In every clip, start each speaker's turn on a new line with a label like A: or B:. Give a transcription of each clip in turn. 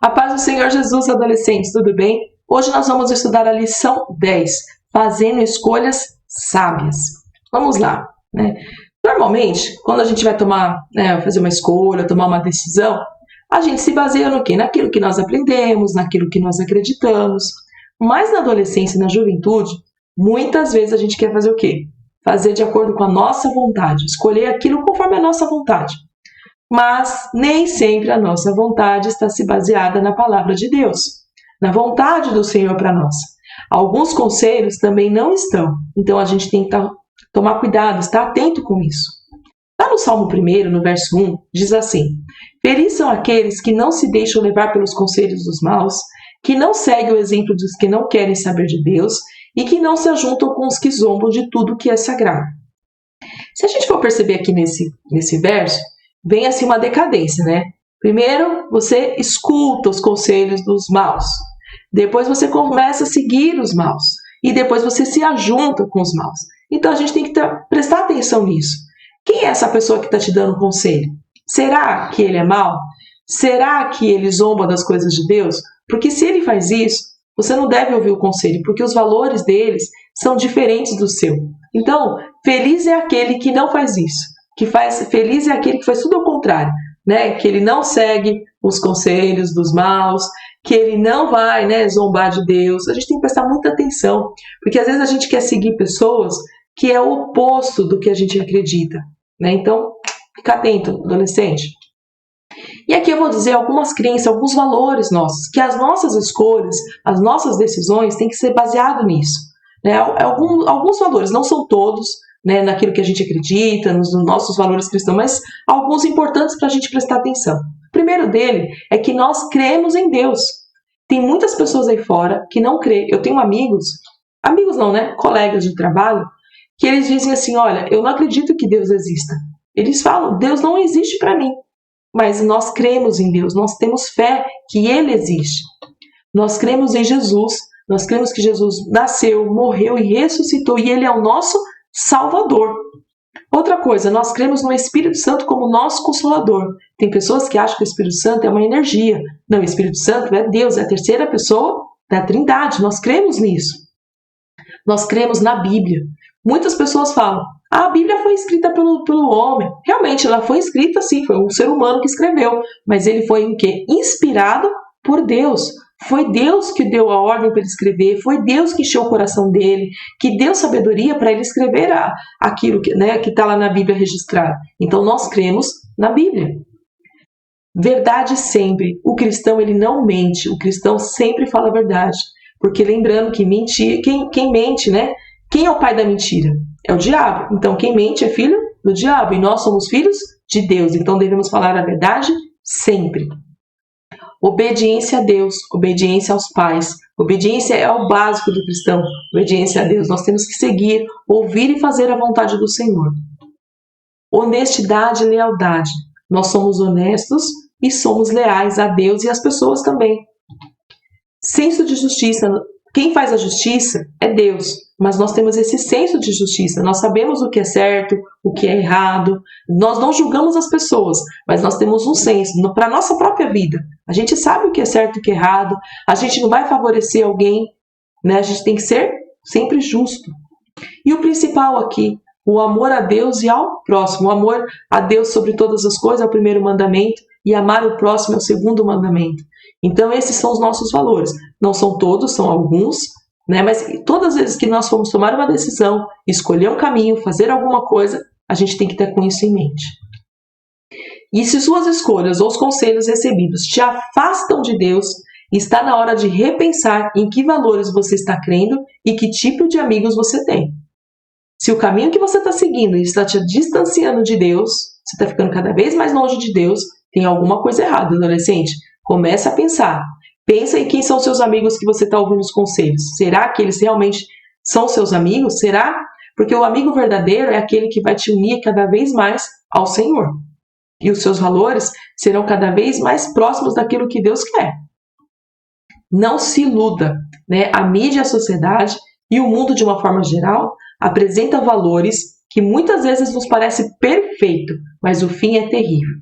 A: A paz do Senhor Jesus, adolescentes, tudo bem? Hoje nós vamos estudar a lição 10, fazendo escolhas sábias. Vamos lá, né? Normalmente, quando a gente vai fazer uma escolha, tomar uma decisão, a gente se baseia no quê? Naquilo que nós aprendemos, naquilo que nós acreditamos. Mas na adolescência e na juventude, muitas vezes a gente quer fazer o quê? Fazer de acordo com a nossa vontade, escolher aquilo conforme a nossa vontade. Mas nem sempre a nossa vontade está se baseada na palavra de Deus, na vontade do Senhor para nós. Alguns conselhos também não estão, então a gente tem que tomar cuidado, estar atento com isso. Lá no Salmo 1, no verso 1, diz assim: Felizes são aqueles que não se deixam levar pelos conselhos dos maus, que não seguem o exemplo dos que não querem saber de Deus e que não se ajuntam com os que zombam de tudo que é sagrado. Se a gente for perceber aqui nesse verso, vem assim uma decadência, né? Primeiro, você escuta os conselhos dos maus. Depois você começa a seguir os maus. E depois você se ajunta com os maus. Então a gente tem que prestar atenção nisso. Quem é essa pessoa que está te dando conselho? Será que ele é mau? Será que ele zomba das coisas de Deus? Porque se ele faz isso, você não deve ouvir o conselho, porque os valores deles são diferentes do seu. Então, feliz é aquele que não faz isso. Feliz é aquele que faz tudo ao contrário, né? Que ele não segue os conselhos dos maus, que ele não vai, zombar de Deus. A gente tem que prestar muita atenção, porque às vezes a gente quer seguir pessoas que é o oposto do que a gente acredita, né? Então, fica atento, adolescente. E aqui eu vou dizer algumas crenças, alguns valores nossos, que as nossas escolhas, as nossas decisões têm que ser baseado nisso, né? Alguns valores, não são todos, né, naquilo que a gente acredita, nos nossos valores cristãos, mas alguns importantes para a gente prestar atenção. O primeiro dele é que nós cremos em Deus. Tem muitas pessoas aí fora que não creem. Eu tenho amigos não, né, colegas de trabalho, que eles dizem assim: olha, eu não acredito que Deus exista. Eles falam: Deus não existe para mim. Mas nós cremos em Deus, nós temos fé que Ele existe. Nós cremos em Jesus, nós cremos que Jesus nasceu, morreu e ressuscitou, e Ele é o nosso Salvador. Outra coisa, nós cremos no Espírito Santo como nosso Consolador. Tem pessoas que acham que o Espírito Santo é uma energia. Não, o Espírito Santo é Deus, é a terceira pessoa da Trindade. Nós cremos nisso. Nós cremos na Bíblia. Muitas pessoas falam: a Bíblia foi escrita pelo homem. Realmente, ela foi escrita sim, foi um ser humano que escreveu. Mas ele foi o quê? Inspirado por Deus. Foi Deus que deu a ordem para ele escrever, foi Deus que encheu o coração dele, que deu sabedoria para ele escrever aquilo que está lá na Bíblia registrado. Então nós cremos na Bíblia. Verdade sempre. O cristão, ele não mente, o cristão sempre fala a verdade. Porque lembrando que quem mente, né? Quem é o pai da mentira? É o diabo. Então quem mente é filho do diabo e nós somos filhos de Deus. Então devemos falar a verdade sempre. Obediência a Deus, obediência aos pais. Obediência é o básico do cristão, obediência a Deus. Nós temos que seguir, ouvir e fazer a vontade do Senhor. Honestidade e lealdade. Nós somos honestos e somos leais a Deus e às pessoas também. Senso de justiça. Quem faz a justiça é Deus, mas nós temos esse senso de justiça. Nós sabemos o que é certo, o que é errado. Nós não julgamos as pessoas, mas nós temos um senso para a nossa própria vida. A gente sabe o que é certo e o que é errado. A gente não vai favorecer alguém, né? A gente tem que ser sempre justo. E o principal aqui, o amor a Deus e ao próximo. O amor a Deus sobre todas as coisas é o primeiro mandamento e amar o próximo é o segundo mandamento. Então esses são os nossos valores. Não são todos, são alguns, né? Mas todas as vezes que nós formos tomar uma decisão, escolher um caminho, fazer alguma coisa, a gente tem que ter com isso em mente. E se suas escolhas ou os conselhos recebidos te afastam de Deus, está na hora de repensar em que valores você está crendo e que tipo de amigos você tem. Se o caminho que você está seguindo está te distanciando de Deus, você está ficando cada vez mais longe de Deus, tem alguma coisa errada, adolescente. Comece a pensar. Pensa em quem são seus amigos que você está ouvindo os conselhos. Será que eles realmente são seus amigos? Será? Porque o amigo verdadeiro é aquele que vai te unir cada vez mais ao Senhor. E os seus valores serão cada vez mais próximos daquilo que Deus quer. Não se iluda, né? A mídia, a sociedade e o mundo de uma forma geral apresenta valores que muitas vezes nos parece perfeito, mas o fim é terrível.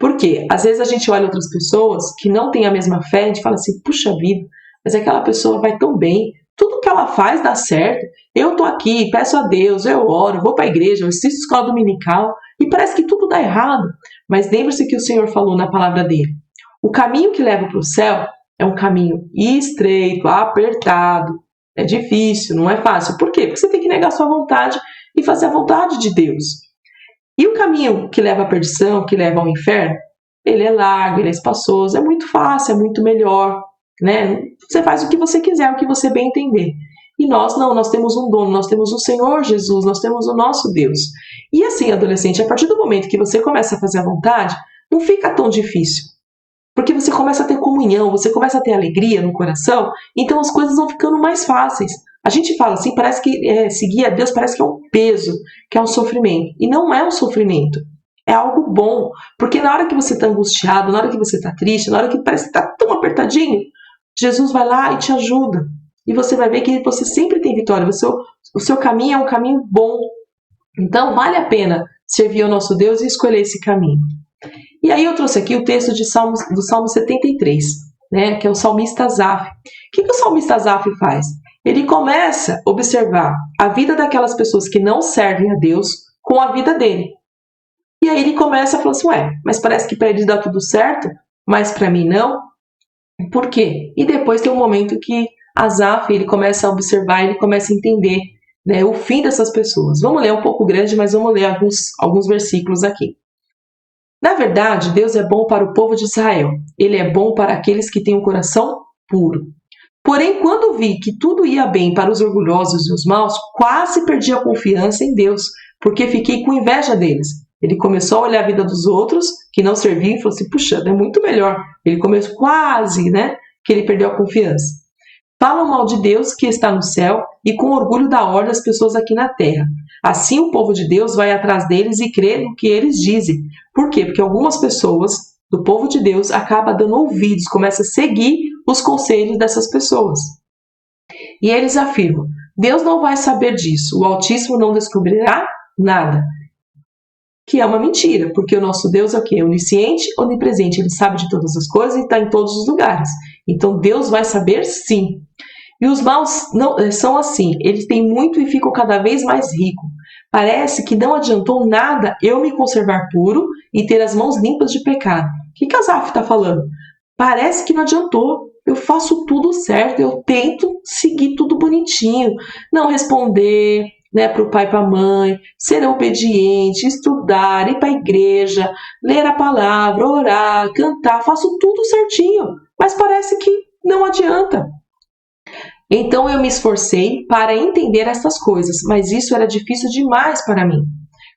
A: Por quê? Às vezes a gente olha outras pessoas que não têm a mesma fé, a gente fala assim, puxa vida, mas aquela pessoa vai tão bem, tudo que ela faz dá certo, eu tô aqui, peço a Deus, eu oro, vou para a igreja, eu assisto escola dominical, e parece que tudo dá errado. Mas lembre-se que o Senhor falou na palavra dele, o caminho que leva para o céu é um caminho estreito, apertado, é difícil, não é fácil. Por quê? Porque você tem que negar a sua vontade e fazer a vontade de Deus. E o caminho que leva à perdição, que leva ao inferno, ele é largo, ele é espaçoso, é muito fácil, é muito melhor, né? Você faz o que você quiser, o que você bem entender. E nós não, nós temos um dono, nós temos o Senhor Jesus, nós temos o nosso Deus. E assim, adolescente, a partir do momento que você começa a fazer a vontade, não fica tão difícil. Porque você começa a ter comunhão, você começa a ter alegria no coração, então as coisas vão ficando mais fáceis. A gente fala assim, parece que seguir a Deus parece que é um peso, que é um sofrimento. E não é um sofrimento, é algo bom. Porque na hora que você está angustiado, na hora que você está triste, na hora que parece que está tão apertadinho, Jesus vai lá e te ajuda. E você vai ver que você sempre tem vitória, o seu caminho é um caminho bom. Então vale a pena servir ao nosso Deus e escolher esse caminho. E aí eu trouxe aqui o texto do Salmo 73, né, que é o salmista Asaf. O que o salmista Asaf faz? Ele começa a observar a vida daquelas pessoas que não servem a Deus com a vida dele. E aí ele começa a falar assim, mas parece que para eles dá tudo certo, mas para mim não. Por quê? E depois tem um momento que Asaf, ele começa a observar, ele começa a entender, né, o fim dessas pessoas. Vamos ler um pouco grande, mas vamos ler alguns versículos aqui. Na verdade, Deus é bom para o povo de Israel. Ele é bom para aqueles que têm um coração puro. Porém, quando vi que tudo ia bem para os orgulhosos e os maus, quase perdi a confiança em Deus, porque fiquei com inveja deles. Ele começou a olhar a vida dos outros, que não serviam, e falou assim, puxa, é muito melhor. Ele começou quase, né, que ele perdeu a confiança. Falam mal de Deus que está no céu e com orgulho da ordem das pessoas aqui na terra. Assim o povo de Deus vai atrás deles e crê no que eles dizem. Por quê? Porque algumas pessoas do povo de Deus acabam dando ouvidos, começam a seguir os conselhos dessas pessoas. E eles afirmam, Deus não vai saber disso, o Altíssimo não descobrirá nada. Que é uma mentira, porque o nosso Deus é o quê? Onisciente, onipresente, ele sabe de todas as coisas e está em todos os lugares. Então Deus vai saber sim. E os maus não são assim, eles têm muito e ficam cada vez mais ricos. Parece que não adiantou nada eu me conservar puro e ter as mãos limpas de pecado. O que Asaf está falando? Parece que não adiantou. Eu faço tudo certo, eu tento seguir tudo bonitinho. Não responder, né, para o pai e para a mãe, ser obediente, estudar, ir para a igreja, ler a palavra, orar, cantar, faço tudo certinho. Mas parece que não adianta. Então eu me esforcei para entender essas coisas, mas isso era difícil demais para mim.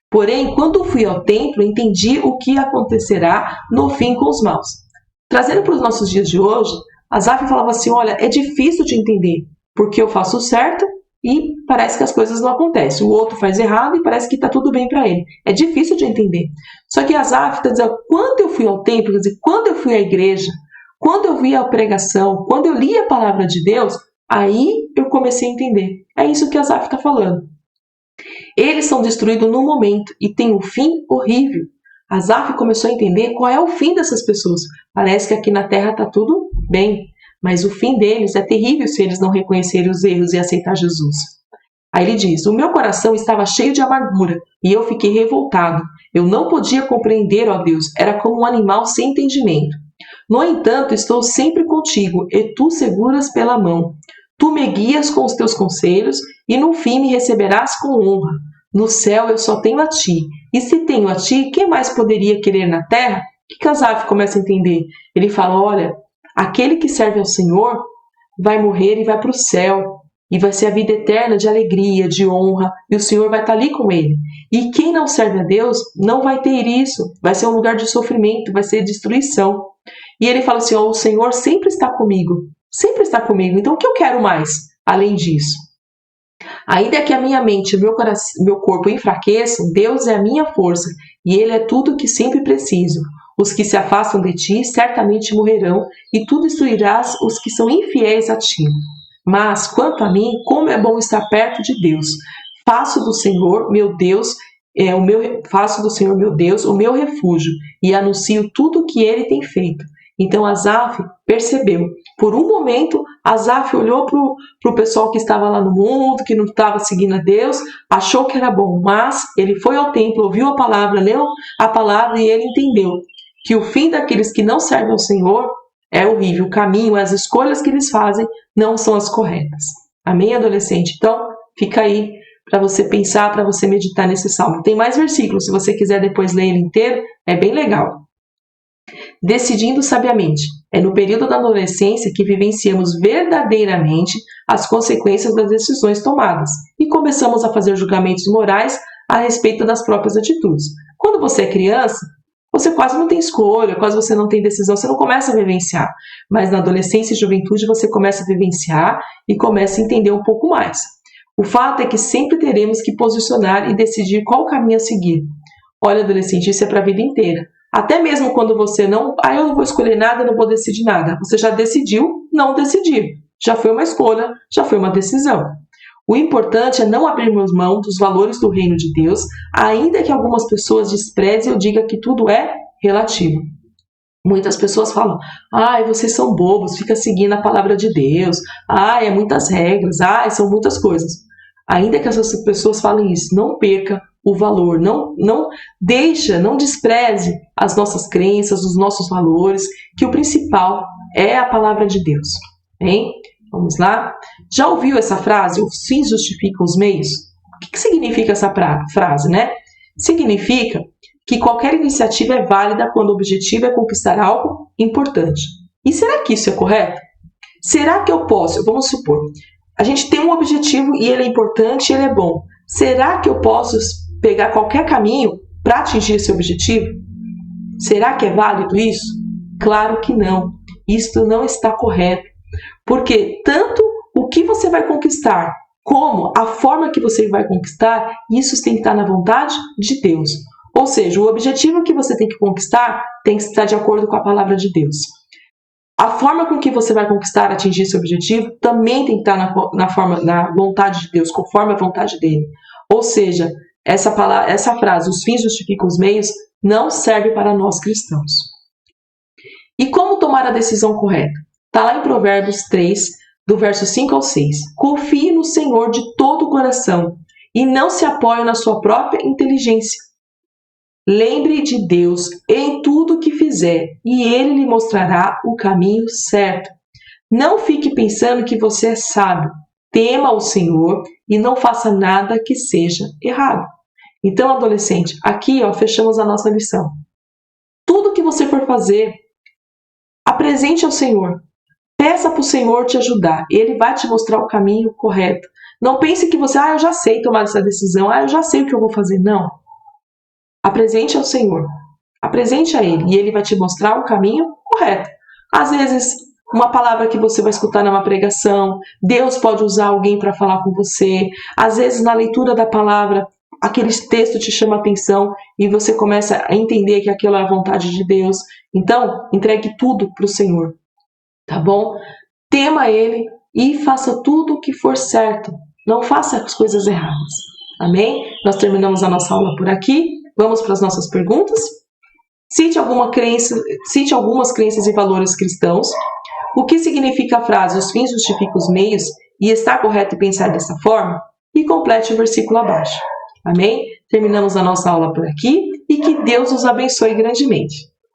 A: Porém, quando fui ao templo, entendi o que acontecerá no fim com os maus. Trazendo para os nossos dias de hoje, Asaf falava assim, olha, é difícil de entender, porque eu faço certo e parece que as coisas não acontecem. O outro faz errado e parece que está tudo bem para ele. É difícil de entender. Só que Asaf está dizendo, quando eu fui ao templo, quer dizer, quando eu fui à igreja, quando eu vi a pregação, quando eu li a palavra de Deus, aí eu comecei a entender. É isso que Asaf está falando. Eles são destruídos no momento e têm um fim horrível. Asaf começou a entender qual é o fim dessas pessoas. Parece que aqui na terra está tudo bem, mas o fim deles é terrível se eles não reconhecerem os erros e aceitar Jesus. Aí ele diz, o meu coração estava cheio de amargura e eu fiquei revoltado. Eu não podia compreender, ó Deus, era como um animal sem entendimento. No entanto, estou sempre contigo e tu seguras pela mão. Tu me guias com os teus conselhos e no fim me receberás com honra. No céu eu só tenho a ti. E se tenho a ti, quem mais poderia querer na terra? Que Asaf começa a entender? Ele fala, olha, aquele que serve ao Senhor vai morrer e vai para o céu. E vai ser a vida eterna de alegria, de honra. E o Senhor vai estar ali com ele. E quem não serve a Deus não vai ter isso. Vai ser um lugar de sofrimento, vai ser destruição. E ele fala assim, o Senhor sempre está comigo. Sempre está comigo. Então o que eu quero mais além disso? Ainda que a minha mente e meu corpo enfraqueçam, Deus é a minha força e Ele é tudo o que sempre preciso. Os que se afastam de ti certamente morrerão e tu destruirás os que são infiéis a ti. Mas, quanto a mim, como é bom estar perto de Deus. Faço do Senhor, meu Deus, faço do Senhor meu Deus o meu refúgio e anuncio tudo o que ele tem feito. Então Asaf percebeu. Por um momento, Asaf olhou para o pessoal que estava lá no mundo, que não estava seguindo a Deus, achou que era bom, mas ele foi ao templo, ouviu a palavra, leu a palavra e ele entendeu que o fim daqueles que não servem ao Senhor é horrível. O caminho, as escolhas que eles fazem não são as corretas. Amém, adolescente? Então, fica aí para você pensar, para você meditar nesse salmo. Tem mais versículos, se você quiser depois ler ele inteiro, é bem legal. Decidindo sabiamente. É no período da adolescência que vivenciamos verdadeiramente as consequências das decisões tomadas e começamos a fazer julgamentos morais a respeito das próprias atitudes. Quando você é criança, você quase não tem escolha, quase você não tem decisão, você não começa a vivenciar. Mas na adolescência e juventude você começa a vivenciar e começa a entender um pouco mais. O fato é que sempre teremos que posicionar e decidir qual caminho a seguir. Olha, adolescente, isso é para a vida inteira. Até mesmo quando você não, eu não vou escolher nada, não vou decidir nada. Você já decidiu não decidir. Já foi uma escolha, já foi uma decisão. O importante é não abrirmos mão dos valores do reino de Deus, ainda que algumas pessoas desprezem ou digam que tudo é relativo. Muitas pessoas falam, vocês são bobos, fica seguindo a palavra de Deus, é muitas regras, são muitas coisas. Ainda que essas pessoas falem isso, não perca o valor, não despreze as nossas crenças, os nossos valores, que o principal é a palavra de Deus. Hein? Vamos lá? Já ouviu essa frase? Os fins justificam os meios? O que significa essa frase, né? Significa que qualquer iniciativa é válida quando o objetivo é conquistar algo importante. E será que isso é correto? Será que eu posso? Vamos supor, a gente tem um objetivo e ele é importante e ele é bom. Será que eu posso pegar qualquer caminho para atingir esse objetivo? Será que é válido isso? Claro que não. Isto não está correto. Porque tanto o que você vai conquistar, como a forma que você vai conquistar, isso tem que estar na vontade de Deus. Ou seja, o objetivo que você tem que conquistar tem que estar de acordo com a palavra de Deus. A forma com que você vai conquistar, atingir esse objetivo, também tem que estar na vontade de Deus, conforme a vontade dele. Ou seja, essa frase, os fins justificam os meios, não serve para nós cristãos. E como tomar a decisão correta? Está lá em Provérbios 3, do verso 5 ao 6. Confie no Senhor de todo o coração e não se apoie na sua própria inteligência. Lembre de Deus em tudo o que fizer e Ele lhe mostrará o caminho certo. Não fique pensando que você é sábio. Tema o Senhor e não faça nada que seja errado. Então, adolescente, aqui fechamos a nossa lição. Tudo que você for fazer, apresente ao Senhor. Peça para o Senhor te ajudar. Ele vai te mostrar o caminho correto. Não pense que você, eu já sei tomar essa decisão, eu já sei o que eu vou fazer. Não. Apresente ao Senhor. Apresente a Ele e Ele vai te mostrar o caminho correto. Às vezes, uma palavra que você vai escutar numa pregação, Deus pode usar alguém para falar com você. Às vezes, na leitura da palavra, aquele texto te chama a atenção e você começa a entender que aquilo é a vontade de Deus. Então, entregue tudo para o Senhor. Tá bom? Tema Ele e faça tudo o que for certo. Não faça as coisas erradas. Amém? Nós terminamos a nossa aula por aqui. Vamos para as nossas perguntas? Cite algumas crenças e valores cristãos. O que significa a frase, os fins justificam os meios, e está correto pensar dessa forma? E complete o versículo abaixo. Amém? Terminamos a nossa aula por aqui e que Deus os abençoe grandemente.